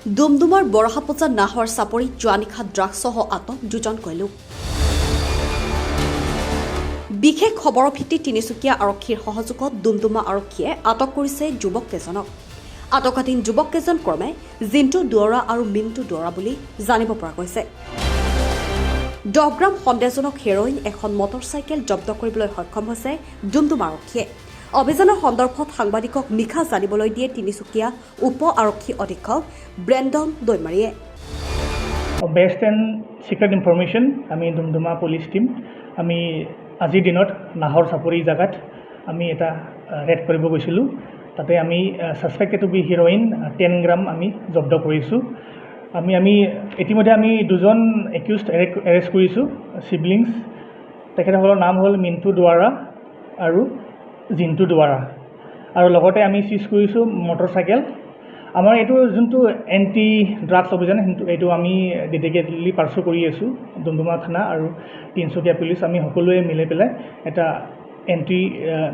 ডুমডুমাৰ বৰহাপজা নাহৰ চাপৰিত যোৱা নিশা ড্ৰাগছসহ আটক 2জন লোক। বিশেষ খবৰৰ ভিত্তিত তিনিচুকীয়া আৰক্ষীৰ সহযোগত ডুমডুমা আৰক্ষীয়ে আটক কৰিছে যুৱককেইজনক। আটকাধীন যুৱককেইজন ক্ৰমে জিন্তু দুৱৰা আৰু মিণ্টু দুৱৰা বুলি জানিব পৰা গৈছে। 10 গ্ৰাম সন্দেহজনক হেৰইন এখন মটৰচাইকেল জব্দ কৰিবলৈ সক্ষম হৈছে ডুমডুমা আৰক্ষীয়ে। অভিযানৰ সন্দৰ্ভত সাংবাদিকক নিশা জানিবলৈ দিয়ে তিনিচুকীয়া উপ আৰক্ষী অধীক্ষক ব্ৰেণ্ডন দৈমাৰীয়ে। বেষ্ট এণ্ড চিক্ৰেট ইনফৰমেশ্যন আমি ডুমডুমা পুলিচ টিম আমি আজিৰ দিনত নাহৰ চাপৰি জেগাত আমি এটা ৰেড কৰিব গৈছিলোঁ। তাতে আমি ছাছপেক্টেড টু বি হিৰইন 10 গ্ৰাম আমি জব্দ কৰিছোঁ। আমি ইতিমধ্যে আমি 2জন একিউজড এৰেষ্ট কৰিছোঁ চিবলিংছ। তেখেতসকলৰ নাম হ'ল মিণ্টু দুৱাৰা আৰু জিন্তু দুৱাৰা। আৰু লগতে আমি চিজ কৰিছোঁ মটৰচাইকেল। আমাৰ এইটো যোনটো এণ্টি ড্ৰাগছ অভিযান এইটো আমি ডেডিকেটলি পাৰ্চু কৰি আছোঁ। ডুমডুমা থানা আৰু তিনিচুকীয়া পুলিচ আমি সকলোৱে মিলি পেলাই এটা এণ্টি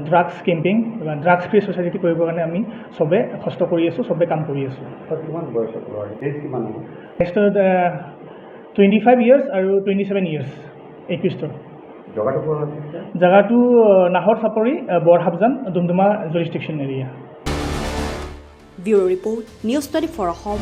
ড্ৰাগছ কেম্পেইন বা ড্ৰাগছ ফ্ৰী ছ'চাইটি কৰিবৰ কাৰণে আমি চবে কষ্ট কৰি আছোঁ, চবে কাম কৰি আছোঁ। নেক্সট 25 ইয়াৰ্ছ আৰু 27 ইয়াৰ্ছ একিউজডৰ। জেগাটো Nahar Chapori Borhapjan Doomdooma jurisdiction area. Bureau report news 24 Assam.